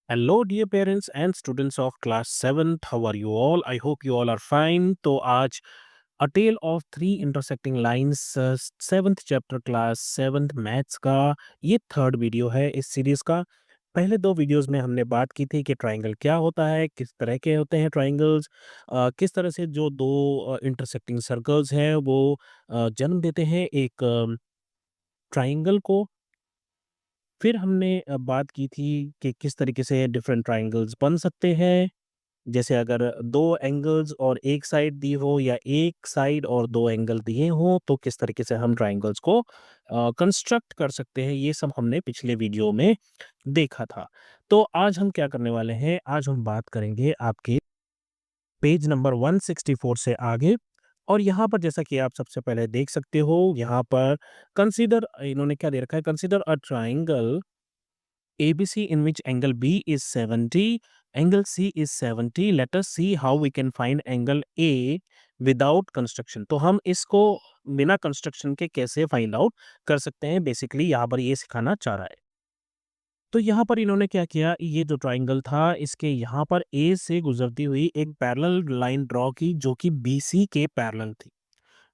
Hello, dear parents and students of class 7th. How are you all? I hope you all are fine. तो आज A Tale of Three Intersecting Lines 7th chapter class 7th maths का ये third video है इस series का। पहले दो videos में हमने बात की थी कि ट्राइंगल क्या होता है, किस तरह के होते हैं ट्राइंगल्स, किस तरह से जो दो इंटरसेक्टिंग सर्कल्स हैं वो जन्म देते हैं एक ट्राइंगल को। फिर हमने बात की थी कि किस तरीके से डिफरेंट ट्राइंगल्स बन सकते हैं। जैसे अगर दो एंगल्स और एक साइड दी हो या एक साइड और दो एंगल दिए हों तो किस तरीके से हम ट्राइंगल्स को कंस्ट्रक्ट कर सकते हैं, ये सब हमने पिछले वीडियो में देखा था। तो आज हम क्या करने वाले हैं, आज हम बात करेंगे आपके पेज नंबर 164 से आगे। और यहाँ पर जैसा कि आप सबसे पहले देख सकते हो, यहाँ पर कंसीडर, इन्होंने क्या दे रखा है, consider a triangle ABC in which angle B is 70, angle C is 70. Let us see how we can find angle A without construction. तो हम इसको बिना कंस्ट्रक्शन के कैसे फाइंड आउट कर सकते हैं, बेसिकली यहाँ पर ये सिखाना चाह रहा है। तो यहाँ पर इन्होंने क्या किया, ये जो ट्राइंगल था इसके यहाँ पर A से गुजरती हुई एक पैरेलल लाइन ड्रॉ की जो कि BC के पैरेलल थी।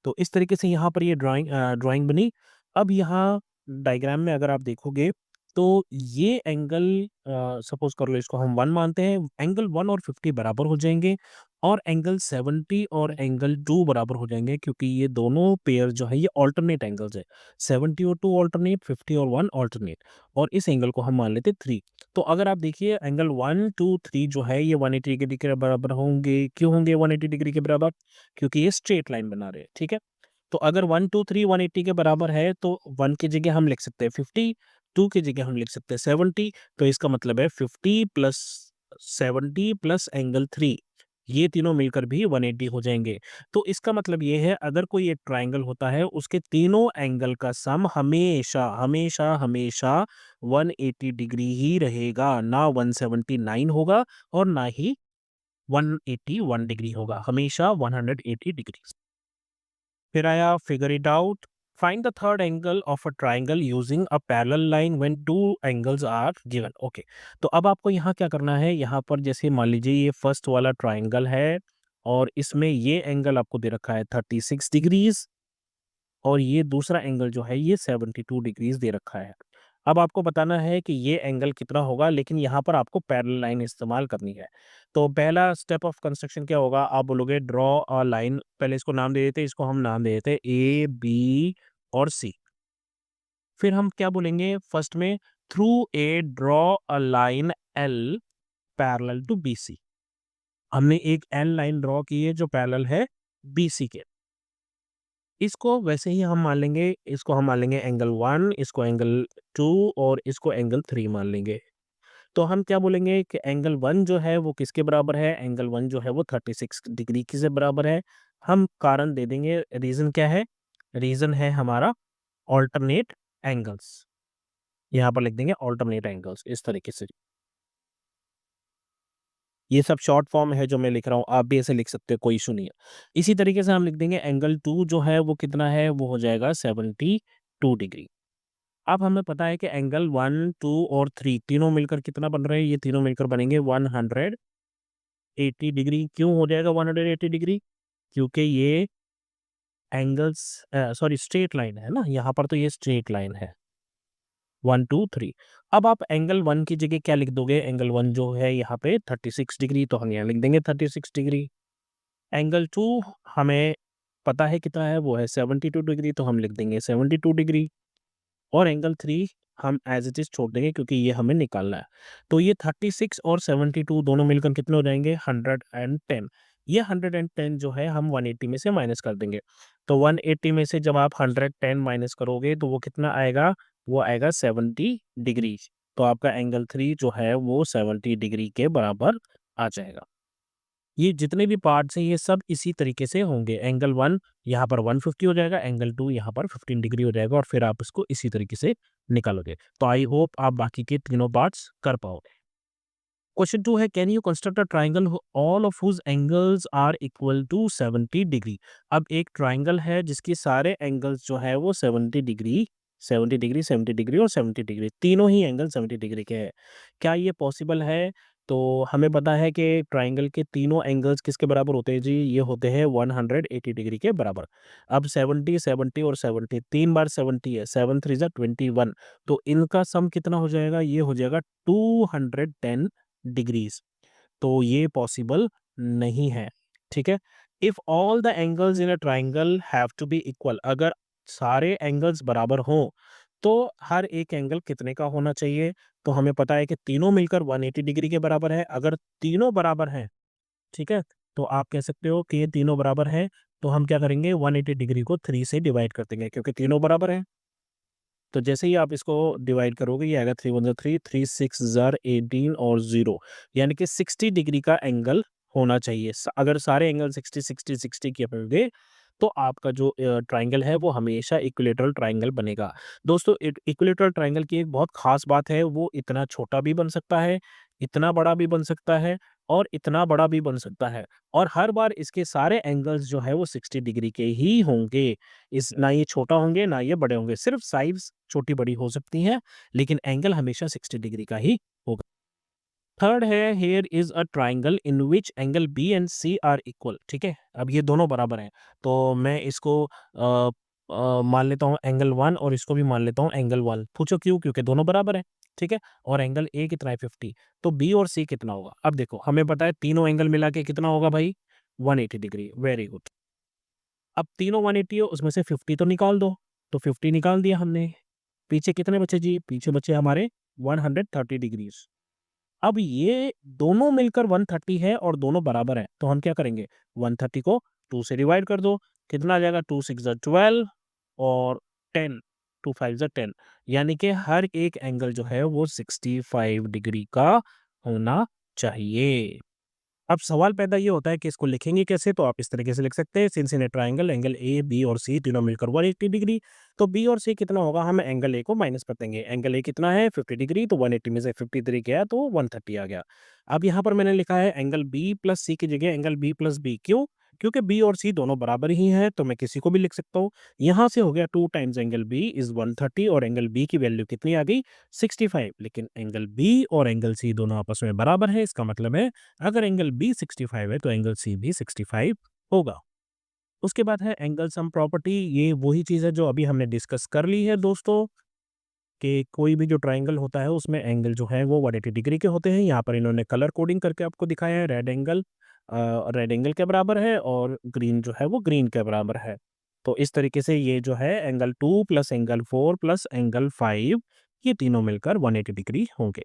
तो इस तरीके से यहाँ पर ये ड्राइंग बनी। अब यहाँ डायग्राम में अगर आप देखोगे तो ये एंगल, सपोज कर लो इसको हम 1 मानते हैं, एंगल 1 और 50 बराबर हो जाएंगे और एंगल 70 और एंगल 2 बराबर हो जाएंगे, क्योंकि ये दोनों पेयर जो है ये ऑल्टरनेट एंगल्स है। 70 और 2 ऑल्टरनेट, 50 और 1 ऑल्टरनेट, और इस एंगल को हम मान लेते 3। तो अगर आप देखिए एंगल 1 2 3 जो है ये 180 डिग्री के बराबर होंगे। क्यों होंगे 180 डिग्री के बराबर? क्योंकि ये स्ट्रेट लाइन बना रहे हैं, ठीक है। तो अगर 1 2 3 180 के बराबर है तो 1 की जगह हम लिख सकते हैं 50, 2 की जगह हम लिख सकते हैं 70। तो इसका मतलब है 50 प्लस 70 प्लस एंगल 3, ये तीनों मिलकर भी 180 हो जाएंगे। तो इसका मतलब ये है, अगर कोई एक ट्राइंगल होता है उसके तीनों एंगल का सम हमेशा हमेशा हमेशा 180 डिग्री ही रहेगा, ना 179 होगा और ना ही 181 डिग्री होगा, हमेशा 180 डिग्री। फिर आया figure it out, find the third angle of a triangle using a parallel line when two angles are given. Okay, तो अब आपको यहाँ क्या करना है, यहाँ पर जैसे मान लीजिए ये फर्स्ट वाला ट्राइंगल है और इसमें ये एंगल आपको दे रखा है 36 डिग्रीज और ये दूसरा एंगल जो है ये 72 डिग्रीज दे रखा है। अब आपको बताना है कि ये एंगल कितना होगा, लेकिन यहाँ पर आपको पैरेलल लाइन इस्तेमाल करनी है। तो पहला स्टेप ऑफ कंस्ट्रक्शन क्या होगा, आप बोलोगे ड्रॉ अ लाइन, पहले इसको नाम दे देते, इसको हम नाम दे देते ए बी और सी। फिर हम क्या बोलेंगे फर्स्ट में, through A draw a line L parallel to B C. हमने एक एल लाइन ड्रॉ की है जो पैरेलल है बी सी के। इसको वैसे ही हम मान लेंगे, इसको हम मान लेंगे एंगल 1, इसको एंगल 2 और इसको एंगल 3 मान लेंगे। तो हम क्या बोलेंगे कि एंगल 1 जो है वो किसके बराबर है, एंगल 1 जो है वो 36 डिग्री के से बराबर है। हम कारण दे देंगे, रीज़न क्या है, रीज़न है हमारा अल्टरनेट एंगल्स। यहाँ पर लिख देंगे अल्टरनेट एंगल्स इस तरीके से। ये सब शॉर्ट फॉर्म है जो मैं लिख रहा हूँ, आप भी ऐसे लिख सकते हो, कोई इशू नहीं है। इसी तरीके से हम लिख देंगे एंगल 2 जो है वो कितना है, वो हो जाएगा 72 डिग्री। अब हमें पता है कि एंगल 1 2 और 3 तीनों मिलकर कितना बन रहे हैं, ये तीनों मिलकर बनेंगे 180 डिग्री। क्यों हो जाएगा 180 डिग्री? क्योंकि ये एंगल्स, सॉरी स्ट्रेट लाइन है ना, यहाँ पर तो ये स्ट्रेट लाइन है 1 2 3। अब आप एंगल 1 की जगह क्या लिख दोगे, एंगल 1 जो है यहाँ पे 36 डिग्री, तो हम यहाँ लिख देंगे 36 डिग्री। एंगल 2 हमें पता है कितना है, वो है 72 डिग्री, तो हम लिख देंगे 72 डिग्री। और एंगल 3 हम एज इट इज छोड़ देंगे क्योंकि ये हमें निकालना है। तो ये 36 और 72 दोनों मिलकर कितने हो जाएंगे, 110। ये 110 जो है हम 180 में से माइनस कर देंगे। तो 180 में से जब आप 110 माइनस करोगे तो वो कितना आएगा, वो आएगा 70 डिग्री। तो आपका एंगल 3 जो है वो 70 डिग्री के बराबर आ जाएगा। ये जितने भी पार्ट्स हैं ये सब इसी तरीके से होंगे। एंगल 1 यहाँ पर 150 हो जाएगा, एंगल 2 यहाँ पर 15 डिग्री हो जाएगा और फिर आप इसको इसी तरीके से निकालोगे। तो आई होप आप बाकी के तीनों पार्ट्स कर पाओगे। क्वेश्चन 2 है, can you construct a triangle all of whose angles are equal to 70 degree. अब एक ट्राइंगल है जिसके सारे एंगल्स जो है वो 70 डिग्री 70 डिग्री, 70 डिग्री और 70 डिग्री, तीनों ही एंगल 70 डिग्री के हैं। क्या ये पॉसिबल है? तो हमें पता है कि ट्रायंगल के तीनों एंगल्स किसके बराबर होते हैं जी? ये होते हैं 180 डिग्री के बराबर। अब 70, 70 और 70, 3 बार 70 है, 7 3 ज़ा 21, तो इनका सम कितना हो जाएगा? ये हो जाएगा 210 डिग्रीज़। तो ये पॉसिबल नहीं है, ठीक है? If all the angles in a triangle have to be equal, अगर सारे एंगल्स बराबर हों, तो हर एक एंगल कितने का होना चाहिए? तो हमें पता है कि तीनों मिलकर 180 डिग्री के बराबर है। अगर तीनों बराबर हैं, ठीक है? तो आप कह सकते हो कि ये तीनों बराबर हैं, तो हम क्या करेंगे? 180 डिग्री को 3 से डिवाइड कर देंगे क्योंकि तीनों बराबर हैं। तो जैसे ही आप इसको डिवाइड करोगे, ये आएगा 3 वन ज़ा 3, 3 6 ज़ार 18 और 0, यानी कि 60 डिग्री का एंगल होना चाहिए। अगर सारे एंगल 60 60 60 के होंगे, तो आपका जो ट्रायंगल है वो हमेशा इक्विलेटरल ट्रायंगल बनेगा। दोस्तों, इक्विलेटरल ट्रायंगल की एक बहुत खास बात है, वो इतना छोटा भी बन सकता है, इतना बड़ा भी बन सकता है और इतना बड़ा भी बन सकता है, और हर बार इसके सारे एंगल्स जो है वो 60 डिग्री के ही होंगे। इस ना ये छोटा होंगे, ना ये बड़े होंगे, सिर्फ साइज़ छोटी-बड़ी हो सकती हैं, लेकिन एंगल हमेशा 60 डिग्री का ही होगा। थर्ड है, here is a triangle in which angle B and C are equal, ठीक है? अब ये दोनों बराबर हैं, तो मैं इसको मान लेता हूँ एंगल 1 और इसको भी मान लेता हूँ एंगल 1। पूछो क्यों? क्योंकि दोनों बराबर हैं, ठीक है? और एंगल ए कितना है? 50, तो बी और सी कितना होगा? अब देखो, हमें पता है तीनों एंगल मिला के कितना होगा भाई? 180 डिग्री, वेरी गुड। अब तीनों 180 है, उसमें से 50 तो निकाल दो, तो 50 निकाल दिया हमने। पीछे कितने बचे जी? पीछे बचे हमारे 130 डिग्रीज़। अब ये दोनों मिलकर 130 है और दोनों बराबर हैं, तो हम क्या करेंगे? 130 को 2 से डिवाइड कर दो, कितना आ जाएगा? 2 6 ज़ा 12 और 10, 2 5 ज़ा 10, यानी कि हर एक एंगल जो है वो 65 डिग्री का होना चाहिए। अब सवाल पैदा ये होता है कि इसको लिखेंगे कैसे? तो आप इस तरीके से लिख सकते हैं, since in a triangle angle A, B और सी तीनों मिलकर 180 डिग्री, तो बी और सी कितना होगा? हम एंगल ए को माइनस कर देंगे। एंगल ए कितना है? 50 डिग्री, तो 180 में से 53 गया तो 130 आ गया। अब यहाँ पर मैंने लिखा है एंगल बी प्लस सी की जगह एंगल बी प्लस बी, क्यों? क्योंकि बी और सी दोनों बराबर ही हैं, तो मैं किसी को भी लिख सकता हूँ। यहाँ से हो गया 2 टाइम्स एंगल बी इज़ 130 और एंगल बी की वैल्यू कितनी आ गई? 65, लेकिन एंगल बी और एंगल सी दोनों आपस में बराबर है, इसका मतलब है अगर एंगल बी 65 है तो एंगल सी भी 65 होगा। उसके बाद है एंगल सम प्रॉपर्टी, ये वही चीज़ है जो अभी हमने डिस्कस कर ली है दोस्तों, कि कोई भी जो ट्रायंगल होता है उसमें एंगल जो है वो 180 डिग्री के होते हैं। यहाँ पर इन्होंने कलर कोडिंग करके आपको दिखाया है, रेड एंगल के बराबर है और ग्रीन जो है वो ग्रीन के बराबर है। तो इस तरीके से ये जो है angle 2 plus angle 4 plus angle 5, ये तीनों मिलकर 180 डिग्री होंगे।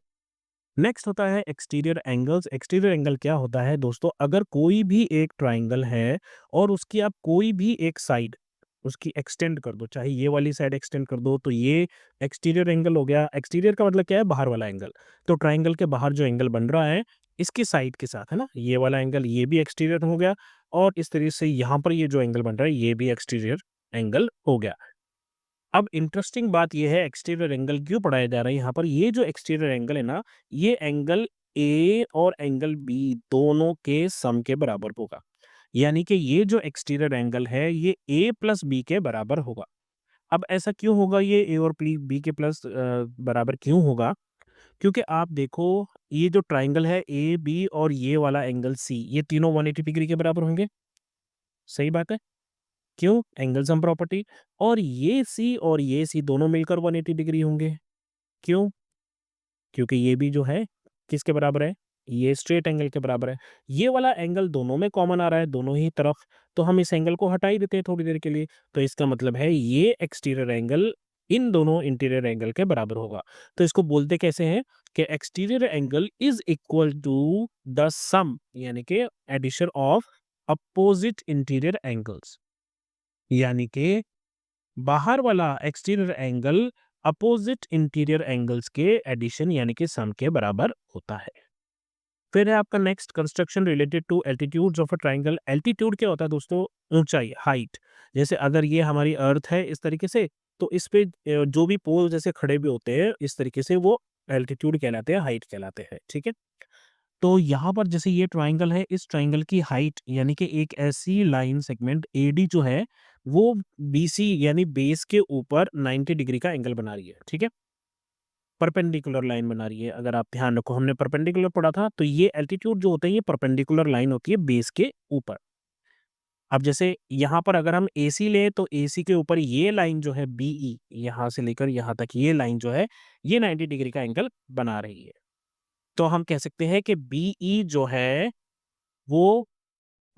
नेक्स्ट होता है एक्सटीरियर एंगल्स। एक्सटीरियर एंगल क्या होता है दोस्तों? अगर कोई भी एक ट्रायंगल है और उसकी आप कोई भी एक साइड उसकी एक्सटेंड कर दो, चाहे ये वाली साइड एक्सटेंड कर दो, तो ये एक्सटीरियर एंगल हो गया। एक्सटीरियर का मतलब क्या है? बाहर वाला एंगल। तो ट्रायंगल के बाहर जो एंगल बन रहा है, इसकी साइड के साथ, है ना? ये वाला एंगल, ये भी एक्सटीरियर हो गया, और इस तरीके से यहाँ पर ये जो एंगल बन रहा है, ये भी एक्सटीरियर एंगल हो गया। अब इंटरेस्टिंग बात ये है, एक्सटीरियर एंगल क्यों पढ़ाया जा रहा है यहाँ पर? ये जो एक्सटीरियर एंगल है ना, ये एंगल ए और एंगल बी दोनों के सम के बराबर होगा। यानी कि ये जो एक्सटीरियर एंगल है, ये ए प्लस बी के बराबर होगा। अब ऐसा क्यों होगा? ये ए और बी के प्लस बराबर क्यों होगा? क्योंकि आप देखो, ये जो ट्राइंगल है ए बी और ये वाला एंगल सी, ये तीनों 180 डिग्री के बराबर होंगे। सही बात है। क्यों? Angle sum property. और ये सी दोनों मिलकर 180 डिग्री होंगे। क्यों? क्योंकि ये भी जो है किसके बराबर है? ये स्ट्रेट एंगल के बराबर है। ये वाला एंगल दोनों में कॉमन आ रहा है, दोनों ही तरफ, तो हम इस एंगल को हटा ही देते हैं थोड़ी देर के लिए। तो इसका मतलब है ये एक्सटीरियर एंगल इन दोनों इंटीरियर एंगल के बराबर होगा। तो इसको बोलते कैसे हैं कि exterior angle is equal to the sum, यानी कि addition of opposite interior angles. यानी कि बाहर वाला exterior angle opposite interior angles के एडिशन यानी कि सम के बराबर होता है। फिर है आपका next, construction related to altitudes of a triangle. Altitude क्या होता है दोस्तों? ऊंचाई, हाइट। जैसे अगर ये हमारी अर्थ है इस तरीके से, तो इस पे जो भी पोल जैसे खड़े भी होते हैं इस तरीके से, वो एल्टीट्यूड कहलाते हैं, हाइट कहलाते हैं, ठीक है? तो यहाँ पर जैसे ये ट्रायंगल है, इस ट्रायंगल की हाइट यानी कि एक ऐसी लाइन सेगमेंट एडी जो है वो बीसी यानी बेस के ऊपर 90 डिग्री का एंगल बना रही है, ठीक है, परपेंडिकुलर लाइन बना रही है। अगर आप ध्यान रखो, हमने परपेंडिकुलर पढ़ा था, तो ये एल्टीट्यूड जो होते हैं ये परपेंडिकुलर लाइन होती है बेस के ऊपर। अब जैसे यहाँ पर अगर हम एसी लें तो एसी के ऊपर ये लाइन जो है बीई, यहाँ से लेकर यहाँ तक ये लाइन जो है ये 90 डिग्री का एंगल बना रही है। तो हम कह सकते हैं कि बीई जो है वो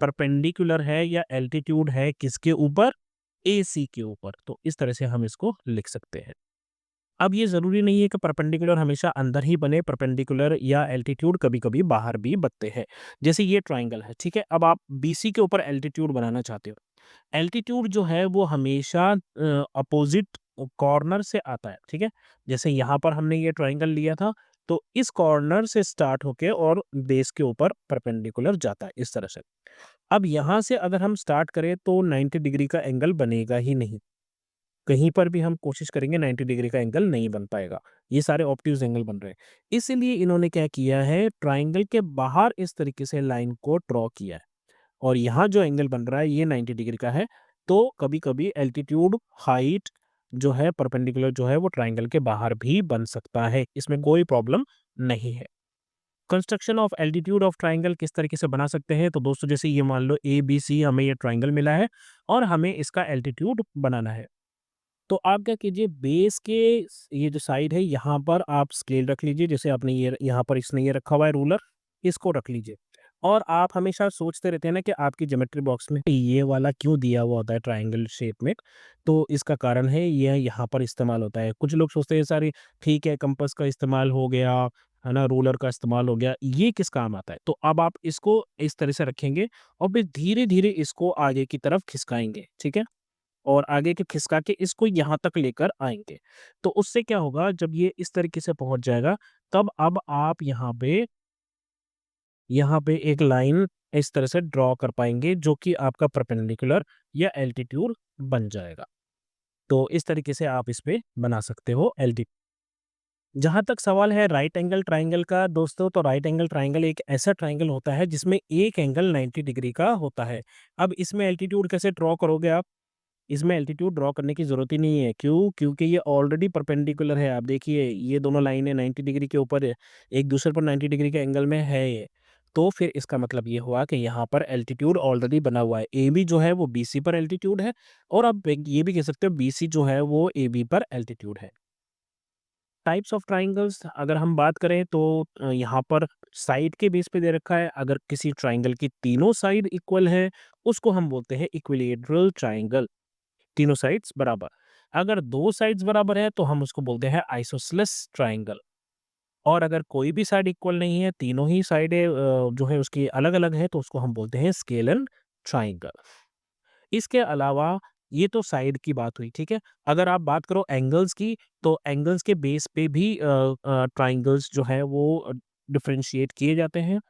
परपेंडिकुलर है या एल्टीट्यूड है किसके ऊपर, एसी के ऊपर। तो इस तरह से हम इसको लिख सकते हैं। अब ये ज़रूरी नहीं है कि परपेंडिकुलर हमेशा अंदर ही बने, परपेंडिकुलर या एल्टीट्यूड कभी-कभी बाहर भी बनते हैं। जैसे ये ट्रायंगल है, ठीक है? अब आप बीसी के ऊपर एल्टीट्यूड बनाना चाहते हो। एल्टीट्यूड जो है वो हमेशा अपोज़िट कॉर्नर से आता है, ठीक है? जैसे यहाँ पर हमने ये ट्रायंगल लिया था, तो इस कॉर्नर से स्टार्ट होके और बेस के ऊपर परपेंडिकुलर जाता है, इस तरह से। अब यहाँ से अगर हम स्टार्ट करें तो 90 डिग्री का एंगल बनेगा ही नहीं। कहीं पर भी हम कोशिश करेंगे 90 डिग्री का एंगल नहीं बन पाएगा। ये सारे ऑब्ट्यूज़ एंगल बन रहे हैं। इसीलिए इन्होंने क्या किया है, ट्रायंगल के बाहर इस तरीके से लाइन को ड्रॉ किया है और यहाँ जो एंगल बन रहा है ये 90 डिग्री का है। तो कभी-कभी एल्टीट्यूड, हाइट जो है परपेंडिकुलर जो है वो ट्रायंगल के बाहर भी बन सकता है। इसमें कोई प्रॉब्लम नहीं है। Construction of altitude of triangle किस तरीके से बना सकते हैं? तो दोस्तों जैसे ये मान लो एबीसी हमें ये ट्रायंगल मिला है और हमें इसका एल्टीट्यूड बनाना है। तो आप क्या कीजिए, बेस के ये जो साइड है यहाँ पर आप स्केल रख लीजिए। जैसे आपने ये यहाँ पर इसने ये रखा हुआ है रूलर, इसको रख लीजिए। और आप हमेशा सोचते रहते हैं ना कि आपकी ज्योमेट्री बॉक्स में ये वाला क्यों दिया हुआ होता है ट्रायंगल शेप में। तो इसका कारण है ये यहाँ पर इस्तेमाल होता है। कुछ लोग सोचते हैं सारी ठीक है, कंपास का इस्तेमाल हो गया है ना, रूलर का इस्तेमाल हो गया, ये किस काम आता है। तो अब आप इसको इस तरह से रखेंगे और फिर धीरे धीरे इसको आगे की तरफ खिसकाएंगे, ठीक है, और आगे के खिसका के इसको यहाँ तक लेकर आएँगे। तो उससे क्या होगा, जब ये इस तरीके से पहुँच जाएगा, तब अब आप यहाँ पे एक लाइन इस तरह से ड्रॉ कर पाएँगे जो कि आपका परपेंडिकुलर या एल्टीट्यूड बन जाएगा। तो इस तरीके से आप इस पे बना सकते हो एल्टी। जहाँ तक सवाल है राइट एंगल ट्रायंगल का दोस्तों, तो राइट एंगल ट्रायंगल एक ऐसा ट्रायंगल होता है जिसमें एक एंगल 90 डिग्री का होता है। अब इसमें एल्टीट्यूड कैसे ड्रॉ करोगे आप? इसमें एल्टीट्यूड ड्रॉ करने की ज़रूरत ही नहीं है। क्यों? क्योंकि ये ऑलरेडी परपेंडिकुलर है। आप देखिए ये दोनों लाइनें 90 डिग्री के ऊपर है, एक दूसरे पर 90 डिग्री के एंगल में है ये। तो फिर इसका मतलब ये हुआ कि यहाँ पर एल्टीट्यूड ऑलरेडी बना हुआ है। एबी जो है वो बीसी पर एल्टीट्यूड है और आप ये भी कह सकते हो बीसी जो है वो एबी पर एल्टीट्यूड है। टाइप्स ऑफ ट्रायंगल्स अगर हम बात करें तो यहाँ पर साइड के बेस पे दे रखा है। अगर किसी ट्रायंगल की तीनों साइड इक्वल है, उसको हम बोलते हैं इक्विलेटरल ट्रायंगल। तीनों साइड्स बराबर। अगर 2 साइड्स बराबर है तो हम उसको बोलते हैं आइसोसेलेस ट्रायंगल। और अगर कोई भी साइड इक्वल नहीं है, तीनों ही साइडें जो है उसकी अलग-अलग है, तो उसको हम बोलते हैं स्केलर ट्रायंगल। इसके अलावा ये तो साइड की बात हुई, ठीक है? अगर आप बात करो एंगल्स की, तो एंगल्स के बेस पे भी ट्रायंगल्स जो है वो डिफरेंशिएट किए जाते हैं।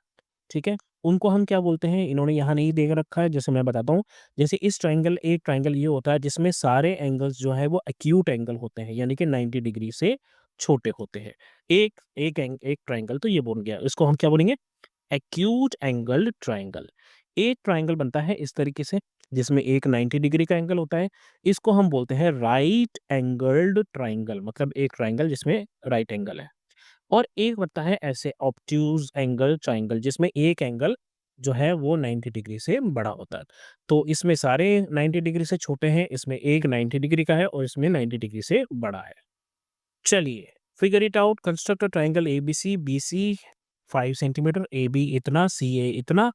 ठीक है? उनको हम क्या बोलते हैं, इन्होंने यहाँ नहीं दे रखा है, जैसे मैं बताता हूँ। जैसे एक ट्रायंगल ये होता है जिसमें सारे एंगल्स जो है वो एक्यूट एंगल होते हैं, यानी कि 90 डिग्री से छोटे होते हैं। एक ट्रायंगल तो ये बन गया, इसको हम क्या बोलेंगे? Acute angled triangle. एक ट्रायंगल बनता है इस तरीके से जिसमें एक 90 डिग्री का एंगल होता है, इसको हम बोलते हैं राइट एंगल्ड ट्रायंगल, मतलब एक ट्रायंगल जिसमें राइट एंगल है। और एक बनता है ऐसे ऑब्ट्यूज एंगल ट्रायंगल जिसमें एक एंगल जो है वो 90 डिग्री से बड़ा होता है। तो इसमें सारे 90 डिग्री से छोटे हैं, इसमें एक 90 डिग्री का है और इसमें 90 डिग्री से बड़ा है। चलिए figure it out, construct a triangle ABC, BC 5 centimetre, AB इतना, सीए इतना,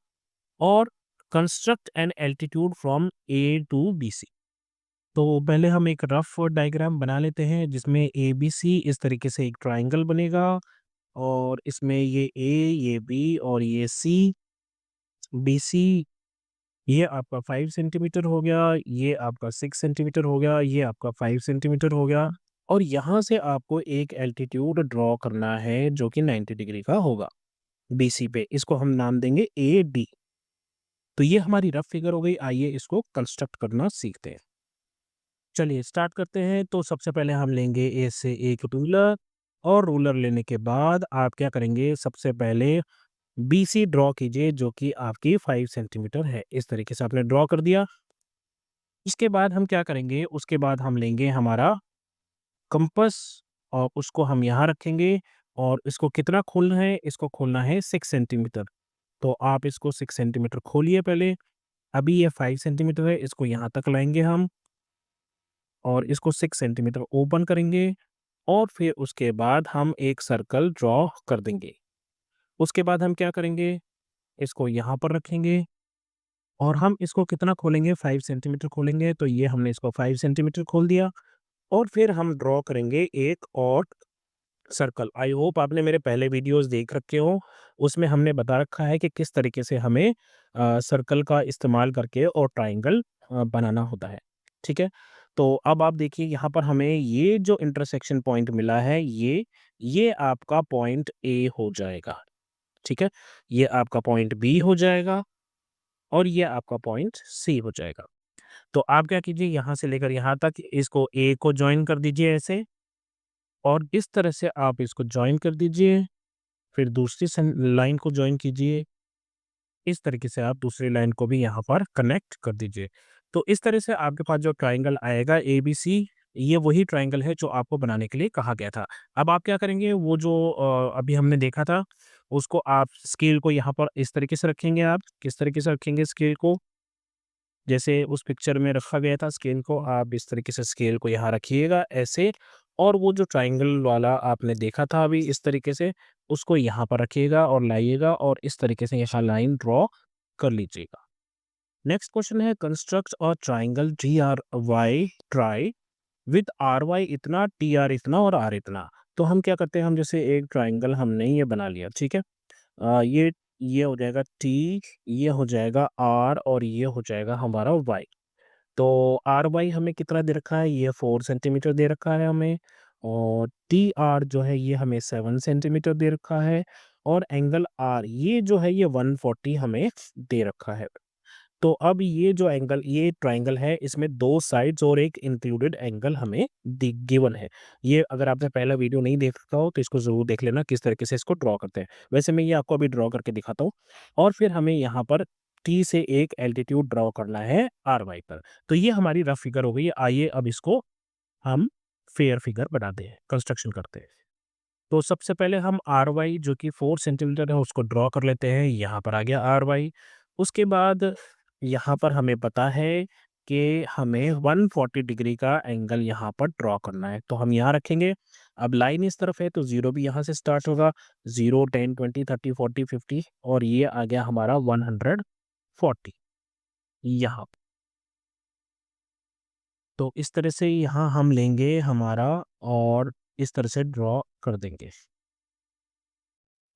और construct an altitude from A to BC. तो पहले हम एक रफ डायग्राम बना लेते हैं जिसमें एबीसी इस तरीके से एक ट्रायंगल बनेगा और इसमें ये ए, ये बी और ये सी, बीसी ये आपका 5 सेंटीमीटर हो गया, ये आपका 6 सेंटीमीटर हो गया, ये आपका 5 सेंटीमीटर हो गया और यहाँ से आपको एक एल्टीट्यूड ड्रॉ करना है जो कि 90 डिग्री का होगा बीसी पे। इसको हम नाम देंगे ए डी। तो ये हमारी रफ फिगर हो गई। आइए इसको कंस्ट्रक्ट करना सीखते हैं। चलिए स्टार्ट करते हैं। तो सबसे पहले हम लेंगे ए से एक रूलर और रूलर लेने के बाद आप क्या करेंगे, सबसे पहले बीसी ड्रॉ कीजिए जो कि आपकी 5 सेंटीमीटर है। इस तरीके से आपने ड्रॉ कर दिया। इसके बाद हम क्या करेंगे, उसके बाद हम लेंगे हमारा कंपास और उसको हम यहाँ रखेंगे और इसको कितना खोलना है, इसको खोलना है 6 सेंटीमीटर। तो आप इसको 6 सेंटीमीटर खोलिए पहले। अभी ये 5 सेंटीमीटर है, इसको यहाँ तक लाएँगे हम और इसको 6 सेंटीमीटर ओपन करेंगे और फिर उसके बाद हम एक सर्कल ड्रॉ कर देंगे। उसके बाद हम क्या करेंगे, इसको यहाँ पर रखेंगे और हम इसको कितना खोलेंगे, 5 सेंटीमीटर खोलेंगे। तो ये हमने इसको 5 सेंटीमीटर खोल दिया और फिर हम ड्रॉ करेंगे एक और सर्कल। आई होप आपने मेरे पहले वीडियोस देख रखे हो, उसमें हमने बता रखा है कि किस तरीके से हमें सर्कल का इस्तेमाल करके और ट्रायंगल बनाना होता है। ठीक है? तो अब आप देखिए यहाँ पर हमें ये जो इंटरसेक्शन पॉइंट मिला है, ये आपका पॉइंट ए हो जाएगा। ठीक है? ये आपका पॉइंट बी हो जाएगा और ये आपका पॉइंट सी हो जाएगा। तो आप क्या कीजिए, यहाँ से लेकर यहाँ तक इसको ए को जॉइन कर दीजिए ऐसे और इस तरह से आप इसको जॉइन कर दीजिए। फिर दूसरी लाइन को जॉइन कीजिए। इस तरीके से आप दूसरी लाइन को भी यहाँ पर कनेक्ट कर दीजिए। तो इस तरह से आपके पास जो ट्रायंगल आएगा एबीसी, ये वही ट्रायंगल है जो आपको बनाने के लिए कहा गया था। अब आप क्या करेंगे, वो जो अभी हमने देखा था, उसको आप स्केल को यहाँ पर इस तरीके से रखेंगे। आप किस तरीके से रखेंगे स्केल को? जैसे उस पिक्चर में रखा गया था स्केल को, आप इस तरीके से स्केल को यहाँ रखिएगा ऐसे और वो जो ट्रायंगल वाला आपने देखा था अभी इस तरीके से, उसको यहाँ पर रखिएगा और लाइएगा और इस तरीके से यहाँ लाइन ड्रॉ कर लीजिएगा। नेक्स्ट क्वेश्चन है, construct a triangle T R Y try with R Y इतना, टी आर इतना और आर इतना। तो हम क्या करते हैं, हम जैसे एक ट्रायंगल हमने ये बना लिया, ठीक है? ये हो जाएगा टी, ये हो जाएगा आर और ये हो जाएगा हमारा वाई। तो आर वाई हमें कितना दे रखा है, ये 4 सेंटीमीटर दे रखा है हमें और टी आर जो है ये हमें 7 सेंटीमीटर दे रखा है और एंगल आर ये जो है ये 140 हमें दे रखा है। तो अब ये जो एंगल, ये ट्रायंगल है, इसमें 2 साइड्स और एक इंक्लूडेड एंगल हमें गिवन है। ये अगर आपने पहला वीडियो नहीं देखा हो तो इसको ज़रूर देख लेना किस तरीके से इसको ड्रॉ करते हैं। वैसे मैं ये आपको अभी ड्रॉ करके दिखाता हूँ और फिर हमें यहाँ पर टी से एक एल्टीट्यूड ड्रॉ करना है आर वाई पर। तो ये हमारी रफ फिगर हो गई है। आइए अब इसको हम फेयर फिगर बनाते हैं, कंस्ट्रक्शन करते हैं। तो सबसे पहले हम आर वाई जो कि 4 सेंटीमीटर है उसको ड्रॉ कर लेते हैं। यहाँ पर आ गया आर वाई। उसके बाद यहाँ पर हमें पता है कि हमें 140 डिग्री का एंगल यहाँ पर ड्रॉ करना है। तो हम यहाँ रखेंगे। अब लाइन इस तरफ है तो 0 भी यहाँ से स्टार्ट होगा। 0, 10, 20, 30, 40, 50 और ये आ गया हमारा 140 यहाँ। तो इस तरह से यहाँ हम लेंगे हमारा और इस तरह से ड्रॉ कर देंगे।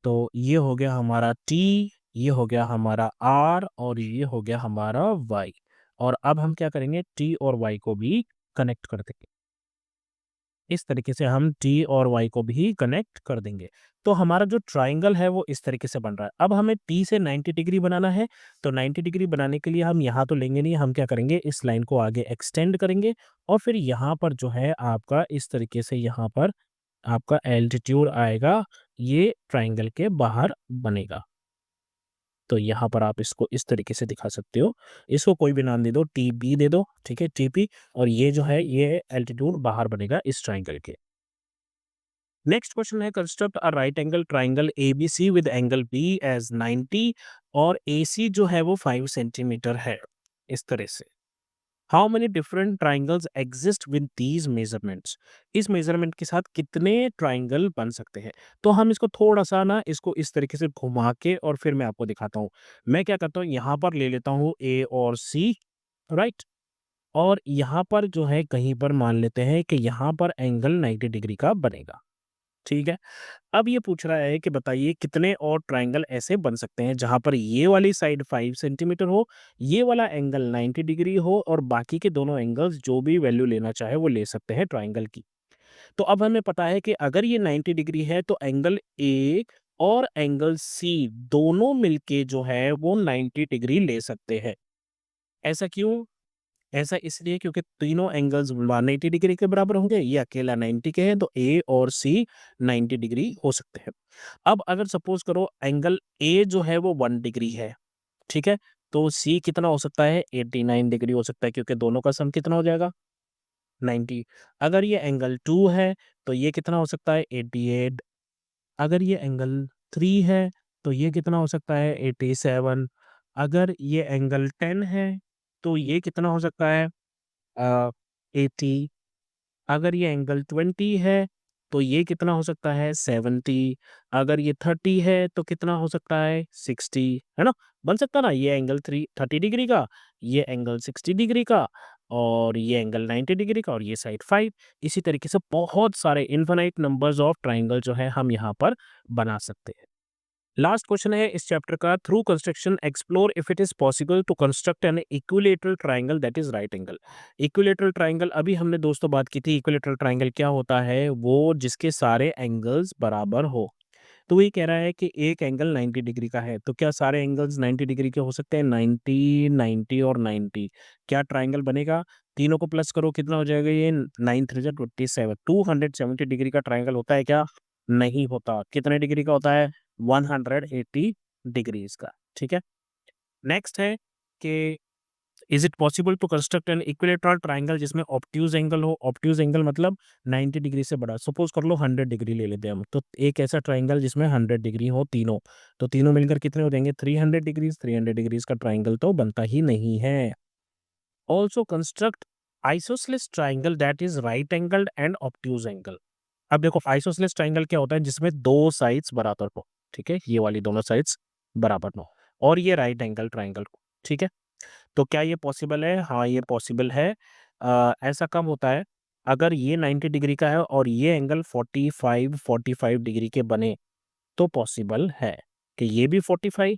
तो ये हो गया हमारा टी, ये हो गया हमारा आर और ये हो गया हमारा वाई। और अब हम क्या करेंगे, टी और वाई को भी कनेक्ट कर देंगे। इस तरीके से हम टी और वाई को भी कनेक्ट कर देंगे। तो हमारा जो ट्रायंगल है वो इस तरीके से बन रहा है। अब हमें टी से 90 डिग्री बनाना है। तो 90 डिग्री बनाने के लिए हम यहाँ तो लेंगे नहीं, हम क्या करेंगे, इस लाइन को आगे एक्सटेंड करेंगे और फिर यहाँ पर जो है आपका इस तरीके से यहाँ पर आपका एल्टीट्यूड आएगा, ये ट्रायंगल के बाहर बनेगा। तो यहाँ पर आप इसको इस तरीके से दिखा सकते हो। इसको कोई भी नाम दे दो, टीबी दे दो, ठीक है, टीपी। और ये जो है ये एल्टीट्यूड बाहर बनेगा इस ट्रायंगल के। नेक्स्ट क्वेश्चन है, construct a right angle triangle ABC with angle B as 90 और एसी जो है वो 5 सेंटीमीटर है। इस तरह से how many different triangles exist with these measurements. इस मेजरमेंट के साथ कितने ट्राइंगल बन सकते हैं। तो हम इसको थोड़ा सा ना इसको इस तरीके से घुमा के और फिर मैं आपको दिखाता हूँ। मैं क्या करता हूँ, यहाँ पर ले लेता हूँ ए और सी, राइट। और यहाँ पर जो है कहीं पर मान लेते हैं कि यहाँ पर एंगल 90 डिग्री का बनेगा। ठीक है। अब ये पूछ रहा है कि बताइए कितने और ट्रायंगल ऐसे बन सकते हैं जहां पर ये वाली साइड 5 सेंटीमीटर हो, ये वाला एंगल 90 डिग्री हो और बाकी के दोनों एंगल्स जो भी वैल्यू लेना चाहे वो ले सकते हैं ट्रायंगल की। तो अब हमें पता है कि अगर ये 90 डिग्री है तो एंगल ए और एंगल सी दोनों मिलके जो है वो 90 डिग्री ले सकते हैं। ऐसा क्यों? ऐसा इसलिए क्योंकि तीनों एंगल्स 180 डिग्री के बराबर होंगे, ये अकेला 90 के हैं, तो ए और सी 90 डिग्री हो सकते हैं। अब अगर सपोज करो एंगल ए जो है वो 1 डिग्री है, ठीक है? तो सी कितना हो सकता है? 89 डिग्री हो सकता है, क्योंकि दोनों का सम कितना हो जाएगा? 90। अगर ये एंगल 2 है तो ये कितना हो सकता है? 88। अगर ये एंगल 3 है तो ये कितना हो सकता है? 87। अगर ये एंगल 10 है तो ये कितना हो सकता है? 80। अगर ये एंगल 20 है तो ये कितना हो सकता है? 70। अगर ये 30 है तो कितना हो सकता है? 60, है ना? बन सकता ना, ये एंगल 30 डिग्री का, ये एंगल 60 डिग्री का, और ये एंगल 90 डिग्री का, और ये साइड 5। इसी तरीके से बहुत सारे इनफाइनाइट नंबर्स ऑफ ट्राइंगल जो है हम यहाँ पर बना सकते हैं। लास्ट क्वेश्चन है इस चैप्टर का, through construction explore if it is possible to construct an equilateral triangle that is right angle. Equilateral triangle, अभी हमने दोस्तों बात की थी, इक्विलेटरल ट्राइंगल क्या होता है? वो जिसके सारे एंगल्स बराबर हो। तो ये कह रहा है कि एक एंगल 90 डिग्री का है, तो क्या सारे एंगल्स 90 डिग्री के हो सकते हैं? 90, 90 और 90। क्या ट्राइंगल बनेगा? तीनों को प्लस करो, कितना हो जाएगा ये? 9 3 जा 27। 270 डिग्री का ट्राइंगल होता है क्या? नहीं होता। कितने डिग्री का होता है? 180 डिग्रीज का। ठीक है। नेक्स्ट है कि is it possible to construct an equilateral triangle जिसमें ऑब्ट्यूज एंगल हो? ऑब्ट्यूज एंगल मतलब 90 डिग्री से बड़ा। सपोज कर लो 100 डिग्री ले लेते हैं हम, तो एक ऐसा ट्राइंगल जिसमें 100 डिग्री हो तीनों, तो तीनों मिलकर कितने हो जाएंगे? 300 डिग्रीज। 300 डिग्रीज का ट्राइंगल तो बनता ही नहीं है। Also construct isosceles triangle that is right angled and obtuse angle. अब देखो आइसोसेलेस ट्राइंगल क्या होता है? जिसमें दो साइड्स बराबर हो। ठीक है, ये वाली दोनों साइड्स बराबर हो, और ये राइट एंगल ट्राइंगल। ठीक है, तो क्या ये पॉसिबल है? हाँ, ये पॉसिबल है। ऐसा कब होता है? अगर ये 90 डिग्री का है और ये एंगल 45 डिग्री के बने, तो पॉसिबल है कि ये भी 45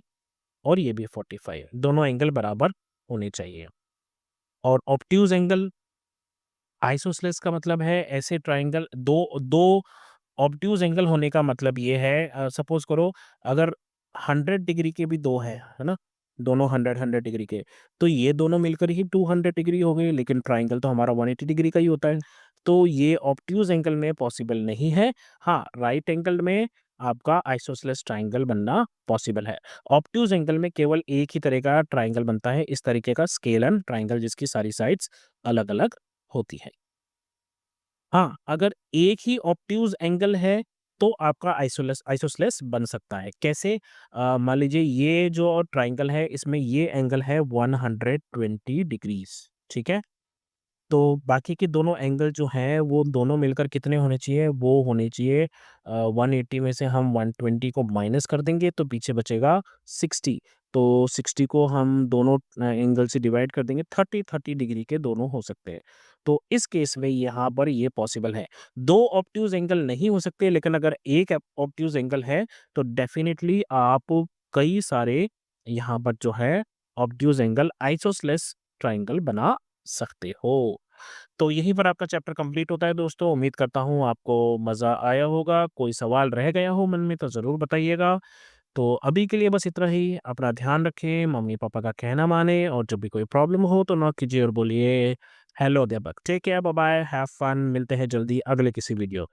और ये भी 45, दोनों एंगल बराबर होने चाहिए। और ऑब्ट्यूज एंगल, आइसोसेलेस का मतलब है ऐसे ट्राइंगल, दो दो ऑब्ट्यूज एंगल होने का मतलब ये है, सपोज करो अगर 100 डिग्री के भी दो है ना? दोनों 100 डिग्री के, तो ये दोनों मिलकर ही 200 डिग्री हो गई, लेकिन ट्राइंगल तो हमारा 180 डिग्री का ही होता है, तो ये ऑब्ट्यूज एंगल में पॉसिबल नहीं है। हाँ, राइट एंगल में आपका आइसोसेलेस ट्राइंगल बनना पॉसिबल है। ऑब्ट्यूज एंगल में केवल एक ही तरह का ट्राइंगल बनता है, इस तरीके का स्केलन ट्राइंगल जिसकी सारी साइड्स अलग अलग होती है। हाँ, अगर एक ही ऑब्ट्यूज एंगल है तो आपका आइसोसेलेस बन सकता है। कैसे? मान लीजिए ये जो ट्राइंगल है इसमें ये एंगल है 120 डिग्रीज। ठीक है, तो बाकी के दोनों एंगल जो हैं वो दोनों मिलकर कितने होने चाहिए? वो होने चाहिए 180 में से हम 120 को माइनस कर देंगे तो पीछे बचेगा 60। तो 60 को हम दोनों एंगल से डिवाइड कर देंगे, 30 डिग्री के दोनों हो सकते हैं। तो इस केस में यहाँ पर ये पॉसिबल है। दो ऑब्ट्यूज एंगल नहीं हो सकते, लेकिन अगर एक ऑब्ट्यूज एंगल है तो डेफिनिटली आप कई सारे यहाँ पर जो है ऑब्ट्यूज एंगल आइसोसेलेस ट्राइंगल बना सकते हो। तो यहीं पर आपका चैप्टर कंप्लीट होता है दोस्तों। उम्मीद करता हूँ आपको मज़ा आया होगा। कोई सवाल रह गया हो मन में तो ज़रूर बताइएगा। तो अभी के लिए बस इतना ही। अपना ध्यान रखें, मम्मी-पापा का कहना मानें, और जब भी कोई प्रॉब्लम हो तो नॉक कीजिए और बोलिए हेलो अध्यापक। Take care, bye bye, have fun. मिलते हैं जल्दी अगले किसी वीडियो